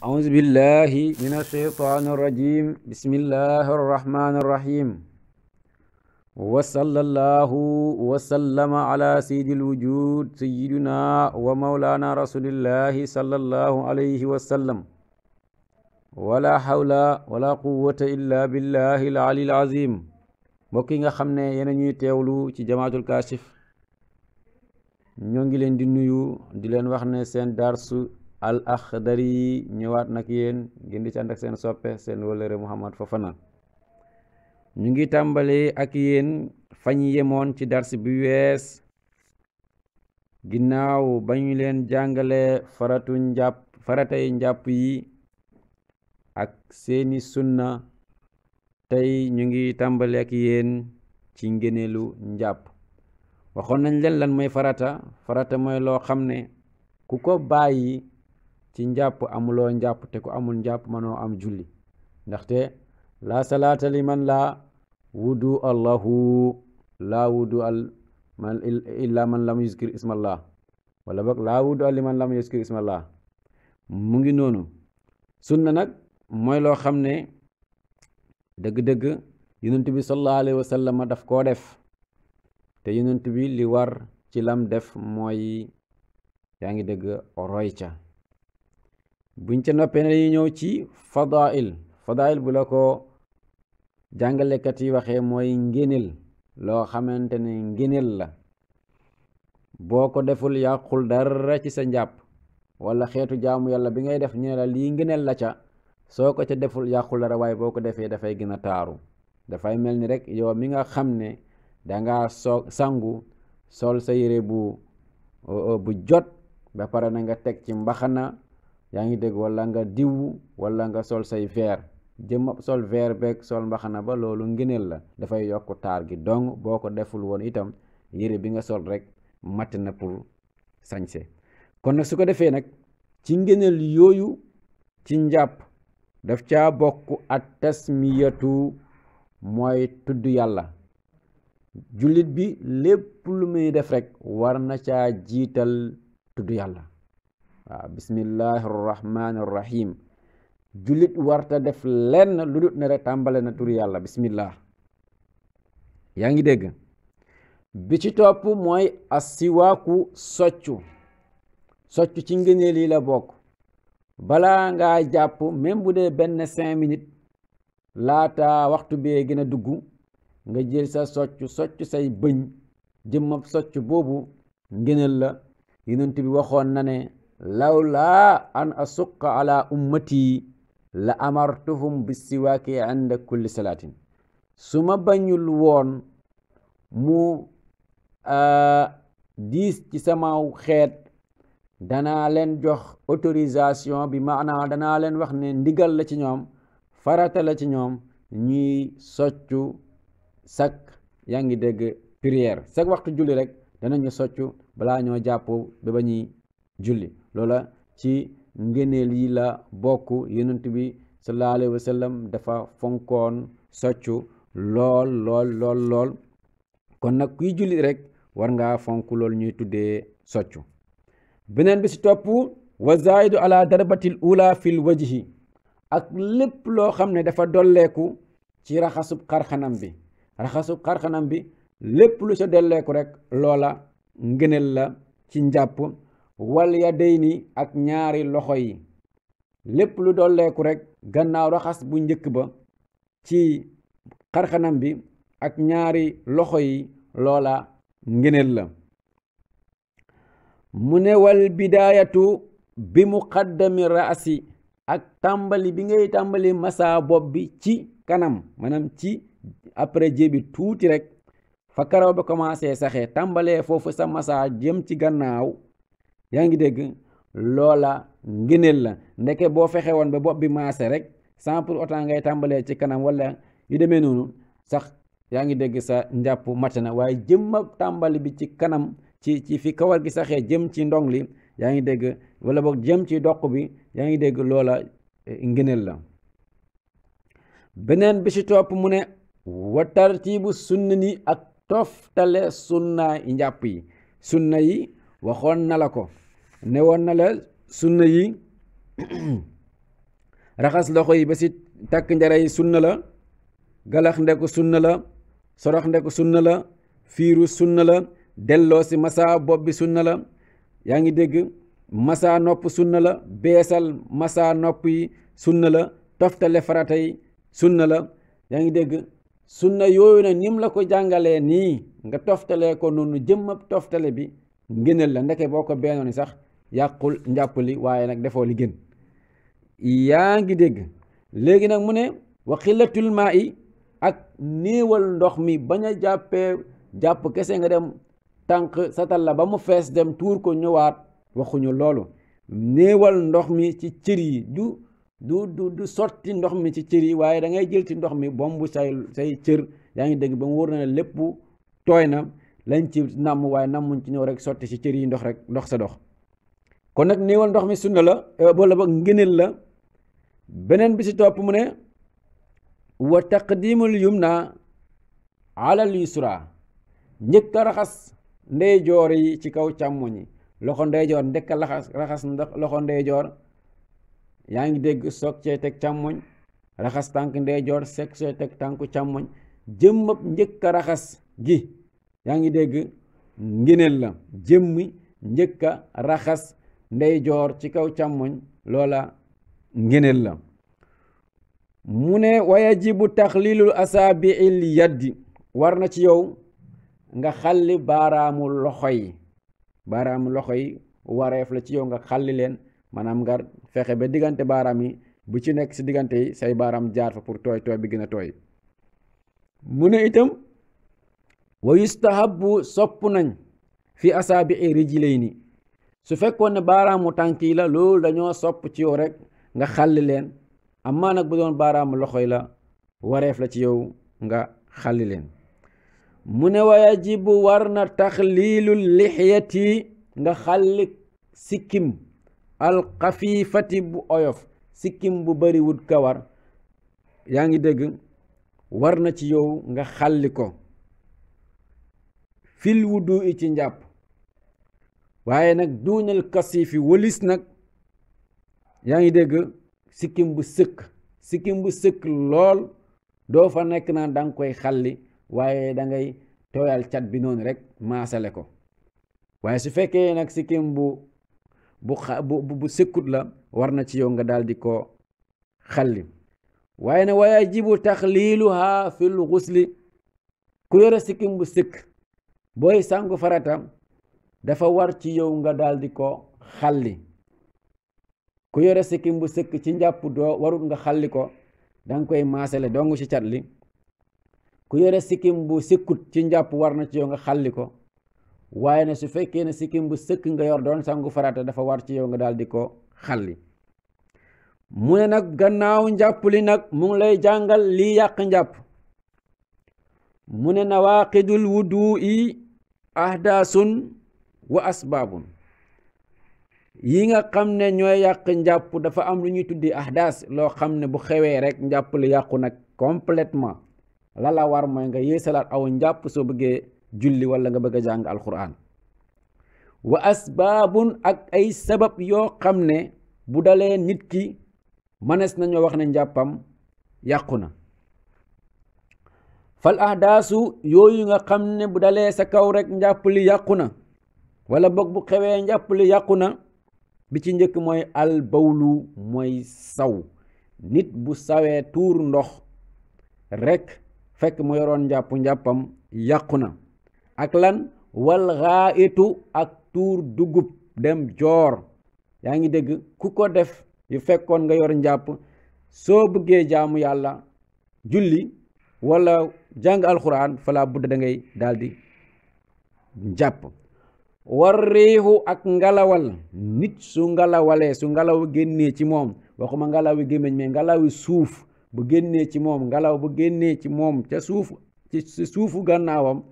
أعوذ بالله من الشيطان الرجيم بسم الله الرحمن الرحيم وصلى الله وسلم على سيد الوجود سيدنا ومولانا رسول الله صلى الله عليه وسلم ولا حول ولا قوة إلا بالله العلي العظيم mbokk yi nga xam ne yéen a ñuy teewlu ci jamaatul kaashif ñoo ngi leen di nuyu di leen wax ne seen darsu al akhdari ñëwaat nag yéen ngeen di ci ànd ak seen soppe seen wëlëre Mouhamed Fofana ñu ngi tàmbale ak yéen fañ yemoon ci dars bi wees ginnaaw ba ñu leen jàngale faratay njàpp yi ak seeni sunna tey ñu ngi tàmbale ak yéen ci ngëneelu njàpp waxoon nañ leen lan mooy farata mooy loo xam ne ku ko bàyyi ci njàpp amuloo njàpp te ku amul njàpp mënoo am julli ndaxte laa salaata liman laa wudu allahu laa wudu illa man lam yuskir ismallah wala boog laa wudu liman lam yuskir ismallah mu ngi noonu sunna nag mooy loo xam ne dëgg-dëgg yonent bi sallallahu alayhi wa sallam daf koo def te yonent bi li war ci lam def mooy yaa ngi dëgg roy ca buñ ca noppee ne dañuy ñëw ci fadail bu la ko jàngalekat yi waxee mooy ngéneel loo xamante ne ngéneel la boo ko deful yàqul dara ci sa njàpp wala xeetu jaamu yàlla bi ngay def ñu ne la lii ngéneel la ca soo ko ca deful yàqul dara waaye boo ko defee dafay gën a taaru dafay mel ni rek yow mi nga xam ne danga sangu sol sa yére bu jot ba pare na nga teg ci mbaxana yaa ngi dégg wala nga diw wala nga sol say verre sol verre beeg sol mbaxana ba loolu ngëneel la dafay yokk taar gi donc boo ko deful woon itam yére bi nga sol rek matt na pour sañse kon nag su ko defee nag ci ngëneel yooyu ci njàpp daf caa bokk at tasmiyatu mooy tudd yàlla jullit bi lépp lu muy def rek war na caa jiital tudd yàlla waaw bismillahi rahmani rahim jullit warta def lenn lu dut ne rek tàmbale na turu yàlla bismillah yaa ngi dégg bi ci topp mooy asiwaaku soccu ci ngëneel yi la bokk balaa ngaa jàpp même bu dee benn 5 minutes laata waxtu bee gën a dugg nga jël sa soccu say bëñ jëmmab soccu boobu ngëneel la yonent bi waxoon na ne lawlaa an asuqa ala ummati la amartuhum bisiwaaki inda kulli salaatin su ma bañul woon mu diis ci sama xeet danaa leen jox autorisation bi maanaa danaa leen wax ne ndigal la ci ñoom farata la ci ñoom ñuy soccu sak yaa ngi dégg prière sak waxtu julli rek danañu soccu balaa ñoo jàpp ba ba ñuy julli loola ci ngëneel yi la bokk yonent bi sallallahu alayhi wa sallam dafa fonkoon soccu lool kon nag kuy julli rek war ngaa fonk loolu ñuy tuddee soccu beneen bi si topp wa zaidu ala darbatil ula fil wajhi ak lépp loo xam ne dafa dolleeku ci raxasub xarxanam bi lépp lu ca dolleeku rek loola ngëneel la ci njàpp wal yadayni ak ñaari loxo yi lépp lu dolleeku rek gannaaw raxas bu njëkk ba ci xarxanam bi ak ñaari loxo yi loola ngëneel la mu ne wal bidaayatu bi muqaddami raasi ak tàmbali bi ngay tàmbali masa bopp bi ci kanam maanaam ci après jébi tuuti rek fa karaw ba commencé saxee tàmbalee foofu sa masa jëm ci gannaaw yaa ngi dégg loola ngëneel la ndeke boo fexe woon ba bopp bi maase rek sans pour autant ngay tàmbalee ci kanam wala yu demee noonu sax yaa ngi dégg sa njàpp mat na waaye jëm ak tàmbali bi ci kanam ci fi kawar gi saxee jëm ci ndong li yaa ngi dégg wala boog jëm ci doq bi yaa ngi dégg loola ngëneel la beneen bi ci topp mu ne wa tartibu sunna ni ak toftale sunna njàpp yi sunna yi waxoon na la ko ne woon na la sunna yi raxas loxo yi ba si takk njara yi sunna la, galax ndeku sunna la, sorox ndeku sunna la, fiiru sunna la, delloo si masa bopp bi sunna la, yaa ngi dégg, masa nopp sunna la, beesal masa nopp yi sunna la, toftale farata yi sunna la, yaa ngi dégg. sunna yooyu na nim la ko jàngalee nii nga toftalee ko noonu jëmmab toftale bi ngëneel la, ndeke boo ko bennoon sax yàqul njàpp li, waaye nag defoo li gën. yaa ngi dégg. léegi nag mu ne wa xillatul maa i ak néewal ndox mi, bañ a jàpp kese nga dem tànk satal la ba mu fees dem tuur ko ñëwaat, waxuñu loolu. néewal ndox mi ci cër yi, du sotti ndox mi ci cër yi, waaye da ngay jël ci ndox mi bombu say cër, yaa ngi dégg, ba mu wóor na ne lépp tooy na lañ ci namm, waaye nammuñ ci ñëw rek sotti ci cër yi ndox rek ndox sa dox. kon nag néewal ndox mi sunna la wala ba ngëneel la. beneen bi si topp mu ne wa taqdimul yumna alal yusra, njëkk a raxas ndeyjoor yi ci kaw càmmoñ yi, loxo ndeyjoor ndëkk a raxas loxo ndeyjoor, yaa ngi dégg, soog cee teg càmmoñ, raxas tànk ndeyjoor soog cee teg tànku càmmoñ, jëmmab njëkk a raxas gi, yaa ngi dégg, ngëneel la. jëmmi njëkk a raxas ndeyjoor ci kaw càmmoñ, loola ngëneel la. mu ne wa yajibu taxlilul asaabiil yaddi, war na ci yow nga xalli baaraamu loxo yi wareef la ci yow nga xalli leen, maanaam nga fexe ba diggante baaraam yi bu ci nekk si diggante yi say baaraam jaar fa pour tooy bi gën a tooy. mu ne itam wa yustahabu sopp nañ fi asaabii rijlayni, su fekkoon ne baaraamu tànk yi la, loolu dañoo sopp ci yow rek nga xalli leen, amaa nag bu doon baaraamu loxo yi la, wareef la ci yow nga xalli leen. mu ne wa yajibu war na taxliilul lixyati, nga xalli sikkim alxafifati bu oyof, sikkim bu bariwut kawar, yaa ngi dégg, war na ci yow nga xalli ko fil wudu i ci njàpp, waaye nag duunal kasifi wëlis nag, yaa ngi dégg, sikkim bu sëkk lool doo fa nekk naan danga koy xalli, waaye dangay tooyal cat bi noonu rek maasale ko. waaye su fekkee nag sikkim bu sëkkut la, war na ci yow nga daal di ko xalli. waaye ne waaye jibu taxliiluha fil xusli, ku yore sikkim bu sëkk booy sangu farata dafa war ci yow nga daal di ko xalli. ku yore sikkim bu sëkk ci njàpp doo warut nga xalli ko, danga koy maasale dong ci cat li. ku yore sikkim bu sëkkut ci njàpp war na ci yow nga xalli ko, waaye ne su fekkee ne sikkim bu sëkk nga yor doon sangu farata dafa war ci yow nga daal di ko xalli. mu ne nag gannaaw njàpp li nag mu ngi lay jàngal lii yàq njàpp. mu ne nawaqidul wudu'i ahdaasun wa asbaabun, yi nga xam ne ñooy yàq njàpp dafa am lu ñuy tuddi ahdaas, loo xam ne bu xewee rek njàpp li yàqu nag complètement. la war mooy nga yeesalaat aw njàpp soo bëggee julli wala nga bëgg a jàng alquran. wa asbaabun ak ay sabab yoo xam ne bu dalee nit ki mënees nañoo wax ne njàppam yàqu na. fal ahdaasu yooyu nga xam ne bu dalee sa kaw rek njàpp li yàqu na, wala boog bu xewee njàpp li yàqu na. bi ci njëkk mooy al bawlu, mooy saw. nit bu sawee tuur ndox rek fekk mu yoroon njàppam yàqu na. ak lan wal xaa'itu, ak tuur dugub dem joor, yaa ngi dégg, ku ko def yu fekkoon nga yor njàpp, soo bëggee jaamu yàlla julli wala jàng alxuraan fala budda da ngay daldi njàpp. war riixu ak ngalawal, nit su ngalawalee, su ngalaw génnee ci moom, waxuma ngalawi gémmiñ mais ngalawi suuf bu génnee ci moom, ngelaw bu génnee ci moom ca suuf ci suufu gannaawam,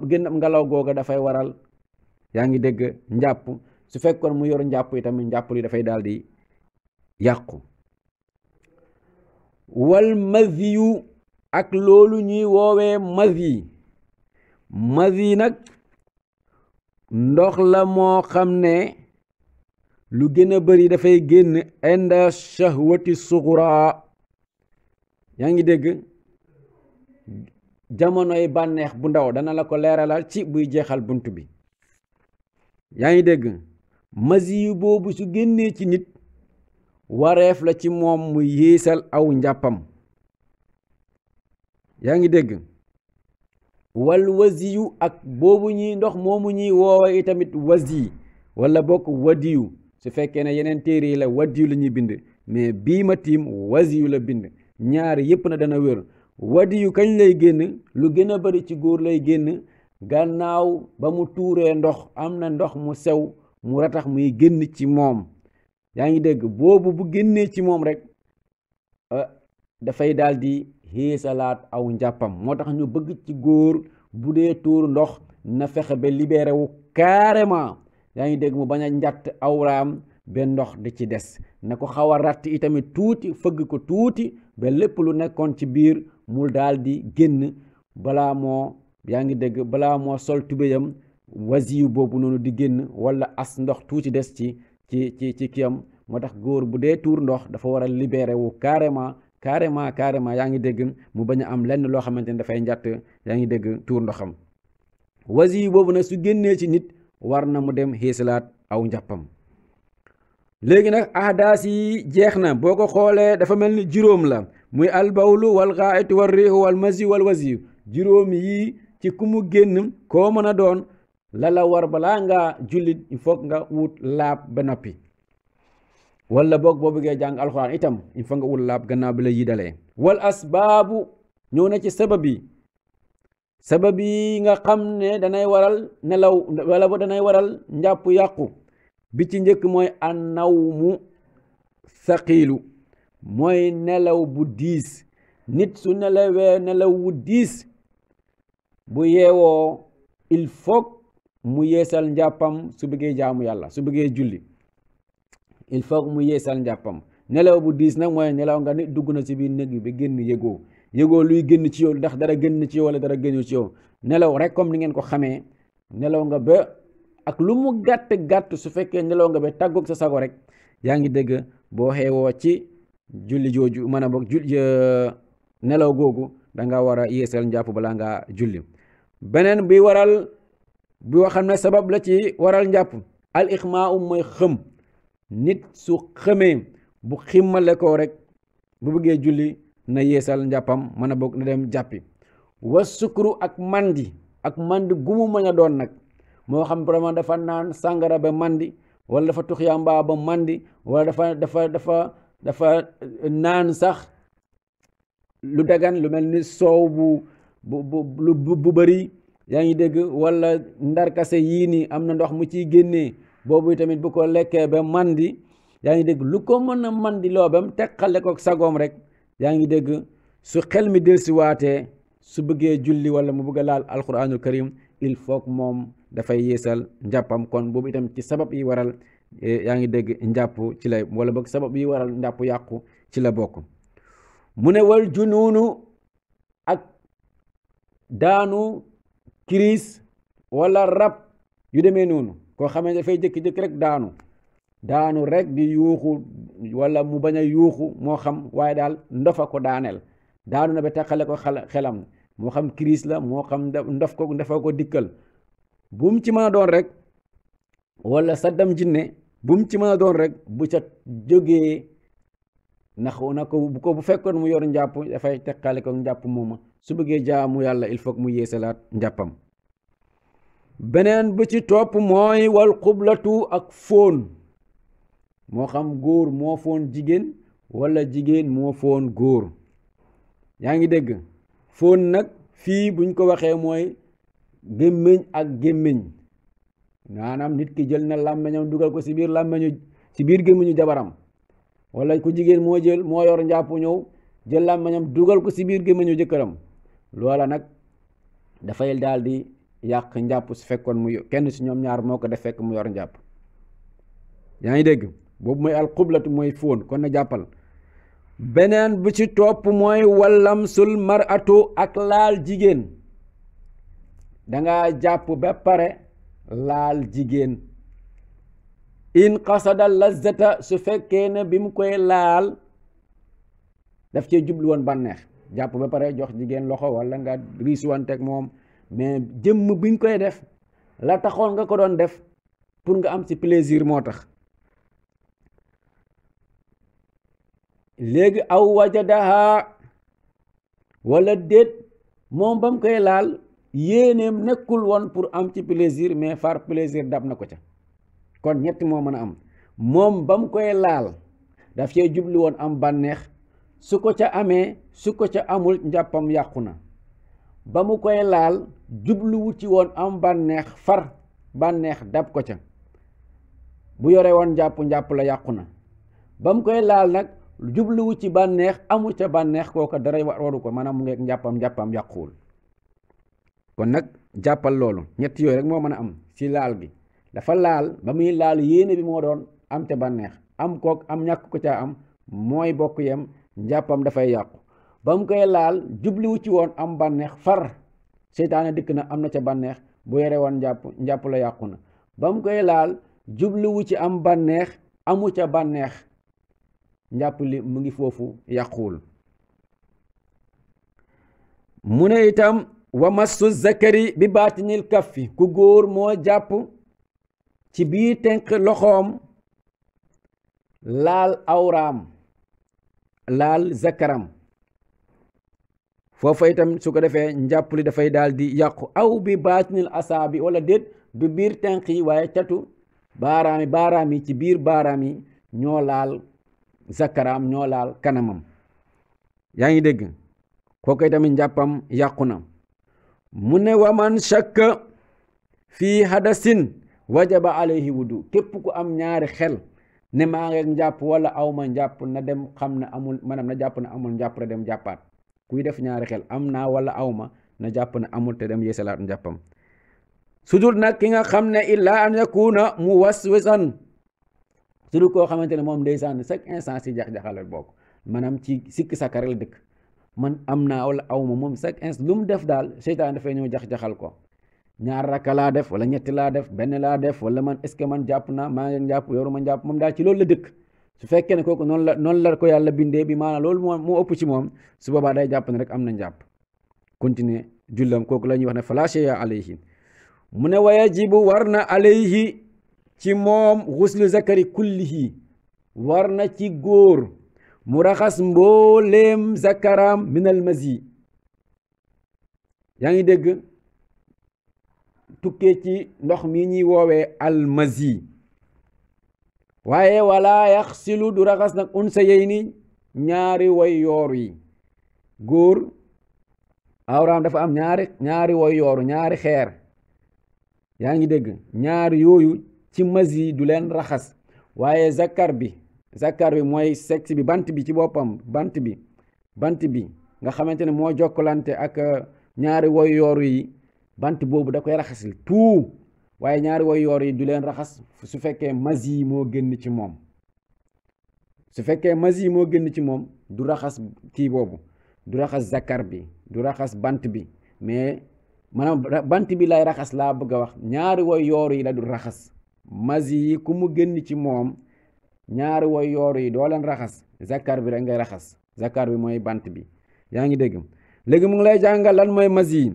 génnab ngelaw googa dafay waral, yaa ngi dégg, njàpp. su fekkoon mu yor njàpp itamit njàpp li dafay daal di yàqu. wal maziyu ak loolu ñuy woowee mazi nag ndox la moo xam ne lu gën a bari dafay génn inda shahwati sughra. yaa ngi dégg jamonoy bànneex bu ndaw dana la ko leeralal ci buy jeexal bunt bi. yaa ngi dégg masiyu boobu su génnee ci nit wareef la ci moom mu yéesal aw njàppam. yaa ngi dégg wal wasiyu ak boobu ñuy ndox moomu ñuy woowe itamit wasi wala bokk wadiyu su fekkee ne yeneen téere yi la wadiyu la ñuy bind mais bii ma tiim wasiyu la bind. ñaari yépp na dana wér. wadiyu kañ lay génn lu gën a bari ci góor lay génn gannaaw ba mu tuuree ndox am na ndox mu sew mu ratax muy génn ci moom. yaa ngi dégg boobu bu génnee ci moom rek dafay daldi xéesalaat aw njàppam. moo tax ñu bëgg ci góor bu dee tuur ndox na fexe ba libéré wu carrément. yaa ngi dégg mu bañ a njatt awraam ba ndox di ci des na ko xaw a ratt itamit tuuti fëgg ko tuuti ba lépp lu nekkoon ci biir mu daldi génn balaa moo yaa ngi dégg balaa moo sol tubéyam wasiyu boobu noonu di génn wala as ndox tuuti des ci kiyam. moo tax góor bu dee tuur ndox dafa war a libéré wu carrément yaa ngi dégg mu bañ a am lenn loo xamante ne dafay njatt yaa ngi dégg tuur ndoxam. wasiyu boobu nag su génnee ci nit war na mu dem xéesalaat aw njàppam. léegi nag ahdaas yi jeex na boo ko xoolee dafa mel ni juróom la muy albawlu wal xaaitu wal riixu wal masi wal wasiyu. juróom yi ci ku mu génn koo mën a doon la war balaa ngaa jullit il faut nga wut laab ba noppi. wala boog boo bëggee jàng alxuraan itam il faut nga wut laab gannaaw bi la yi dalee. wal asbaabu ñëw na ci sabab yi nga xam ne danay waral nelaw wala ba danay waral njàpp yàqu. bi ci njëkk mooy annawmu saqiilu mooy nelaw bu diis. nit su nelawee nelaw wu diis bu yeewoo il faut mu yeesal njàppam su bëggee jaamu yàlla su bëggee julli il faut mu yeesal njàppam. nelaw bu diis nag mooy nelaw nga nit dugg na ci biir néeg bi génn yëgoo luy génn ci yow ndax dara génn ci yow wala dara génn ci yow. nelaw rek comme ni ngeen ko xamee nelaw nga ba ak lu mu gàtt su fekkee nelaw nga ba tàggoog sa sago rek yaa ngi dégg boo xeewoo ci julli jooju mën a boog nelaw googu danga war a yeesal njàpp balaa ngaa julli. beneen bi waral bi xam ne sabab la ci waral njàpp al ixmaa mooy xëm. nit su xëmee bu ximmale ko rek bu bëggee julli na yeesal njàppam mën a boog na dem jàppi. wa sukru ak mandi gumu mën a doon nag moo xam vraiment dafa naan sàngara ba mandi wala dafa tux yàmba ba mandi wala dafa naan sax lu dagan lu mel ni soow bu bari yaa ngi dégg wala ndarkase yii nii am na ndox mu ciy génnee boobu tamit bu ko lekkee ba mandi yaa ngi dégg lu ko mën a mandi loo bam teqale ko sagoom rek yaa ngi dégg su xel mi dellusiwaatee su bëggee julli wala mu bëgg a laal alquranul karim il faut moom dafay yeesal njàppam. kon boobu itam ci sabab yi waral yaa ngi dégg njàpp ci la wala boog sabab yi waral njàpp yàqu ci la bokk. mu ne wal junuunu ak daanu crise wala rab yu demee noonu koo xamee dafay jëkki-jëkki rek daanu rek di yuuxu wala mu bañ a yuuxu moo xam waaye daal ndofa ko daaneel daanu na ba teqale ko xelam moo xam crise la moo xam ndofa ko dikkal bu mu ci mën a doon rek wala saddam jinne bu mu ci mën a doon rek bu ca jógee na ko bu fekkoon mu yor njàpp dafay teqale ko njàpp mooma su bëggee jaamu yàlla il faut mu yeesalaat njàppam. beneen bu ci topp mooy wal xublatu ak fóon moo xam góor moo fóon jigéen wala jigéen moo fóon góor. yaa ngi dégg fóon nag fii buñ ko waxee mooy gémmiñ ak gémmiñ maanaam nit ki jël na làmmeñam dugal ko ci biir gémmiñu jabaram wala ku jigéen moo yor njàpp ñëw jël làmmeñam dugal ko ci biir gémmiñu jëkkëram loola nag dafay daal di yàq njàpp su fekkoon mu kenn ci ñoom ñaar moo ko def fekk mu yor njàpp. yaa ngi dégg boobu mooy alxublatu mooy fóon kon na jàppal. beneen bu ci topp mooy wallamsul maratu ak laal jigéen danga jàpp ba pare laal jigéen in qasada lazzata su fekkee ne bi mu koy laal daf cee jublu woon bànneex jàpp ba pare jox jigéen loxo wala nga riisuwanteeg moom mais jëmm biñ koy def la taxoon nga ko doon def pour nga am ci plaisir moo tax léegi aw wajadaha wala déet moom ba mu koy laal yéeneem nekkul woon pour am ci plaisir mais far plaisir dab na ko ca kon ñett moo mën a am moom ba mu koy laal daf cee jublu woon am bànneex su ko ca amee su ko ca amul njàppam yàqu na ba mu koy laal jubluwu ci woon am bànneex far bànneex dab ko ca bu yore woon njàpp la yàqu na ba mu koy laal nag jubluwu ci bànneex amu ca bànneex kooka dara waru ko maanaam mu ngeeg njàppam yàquwul kon nag jàppal loolu ñett yooyu rek moo mën a am ci laal gi dafa laal ba muy laal yéene bi moo doon am ca bànneex am kook am ñàkk ko caa am mooy bokk yem njàppam dafay yàqu ba mu koy laal jubluwu ci woon am bànneex far seytaane dikk na am na ca bànneex bu yore woon njàpp la yàqu na ba mu koy laal jubluwu ci am bànneex amu ca bànneex njàpp li mu ngi foofu yàquwul mu ne itam wa massu zakari bi baatinil kaffi ku góor moo jàpp ci biir tenq loxoom laal awraam laal zakaram foofa itam su ko defee njàpp li dafay daal di yàqu aw bi baatinil asaabi wala déet du biir tenq yi waaye catu baaraam yi ci biir baaraam yi ñoo laal zakaraam ñoo laal kanamam yaa ngi dégg kooku itamit njàppam yàqu na mu ne waman shakka fii hadasin wajaba alayhi wudu képp ku am ñaari xel ne maa ngi njàpp wala awma njàpp na dem xam ne amul maanaam na jàpp ne amul njàpp te dem jàppaat kuy def ñaari xel am naa wala awma na jàpp ne amul te dem yeesalaat njàppam su dul nag ki nga xam ne illaa an yakuna muwaswisan su dul koo xamante ne moom ndeysaan chaque instant si jax-jaxalal bokk maanaam ci sikki sakka rek la dëkk man am naa wala awma moom chaque instant lu mu def daal seytaan dafay ñëw jax-jaxal ko ñaar rakka laa def wala ñetti laa def benn laa def wala man est ce que man jàpp naa maa ngi jàpp yoru ma jàpp moom daal ci loolu la dëkk su fekkee ne kooku noonu la ko yàlla bindee bi maanaam loolu moo ëpp ci moom su boobaa day jàpp ne rek am na njàpp continuer jullam kooku la ñuy wax ne fala shay'a alayhi mu ne wa yajibu war na alayhi ci moom xuslu zakari kullihi war na ci góor mu raxas mbooleem zakaram minal mazi yaa ngi dégg tukkee ci ndox mi ñuy woowee almazi waaye wala yaxsilu du raxas nag unsa yey ni ñaari way yoor yi góor awraam dafa am ñaari way yooru ñaari xeer yaa ngi dégg ñaari yooyu ci mazi du leen raxas waaye zakar bi mooy sexe bi bant bi ci boppam bant bi nga xamante ne moo jokkalante ak ñaari way yooru yi bant boobu da koy raxasil tout waaye ñaari way yoor yi du leen raxas su fekkee mazi moo génn ci moom du raxas kii boobu du raxas zakar bi du raxas bant bi mais maanaam bant bi lay raxas laa bëgg a wax ñaari way yoor yi la du raxas mazi yi ku mu génn ci moom ñaari way yoor yi doo leen raxas zakar bi rek ngay raxas zakar bi mooy bant bi yaa ngi dégg léegi mu ngi lay jàngal lan mooy mazi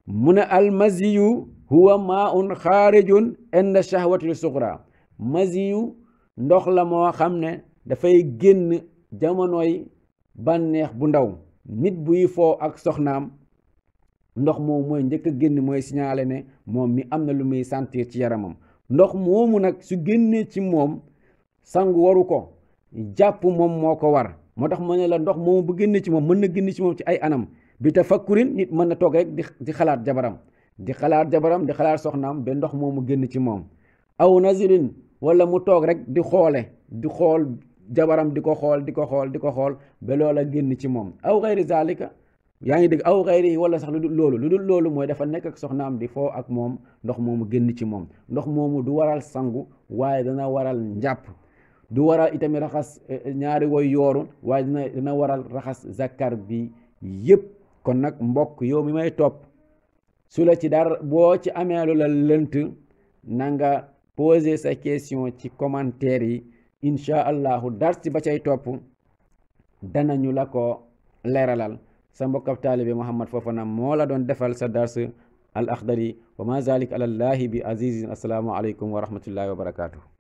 mu ne al maziyu huwa maa'un xaarijun inda shahwatil sughra maziyu ndox la moo xam ne dafay génn jamonoy bànneex bu ndaw nit buy foo ak soxnaam ndox moom mooy njëkk a génn mooy signalé ne moom mi am na lu muy sentir ci yaramam ndox moomu nag su génnee ci moom sangu waru ko jàpp moom moo ko war moo tax ma ne la ndox moomu bu génnee ci moom mën na génn ci moom ci ay anam bi tafakkurin nit mën na toog rek di xalaat jabaram di xalaat soxnaam ba ndox moomu génn ci moom aw nazirin wala mu toog rek di xool jabaram di ko xool ba loola génn ci moom aw xayri zalika yaa ngi dégg aw xayri wala sax lu dul loolu mooy dafa nekk ak soxnaam di foo ak moom ndox moomu génn ci moom ndox moomu du waral sangu waaye dana waral njàpp du waral itamit raxas ñaari woy yooru waaye dina waral raxas zakar bi yépp kon nag mbokk yow mi may topp su la ci dara boo ci amee lu la lënt na nga poser sa question ci commentaire yi incha allahu dars ba cay topp danañu la ko leeralal. sa mbokk ab taalibe Mouhamed Fofana moo la doon defal sa dars al akhdari wa ma zalik ala llahi bi azizin. assalaamu aleykum wa rahmatullahi wa barakatuh.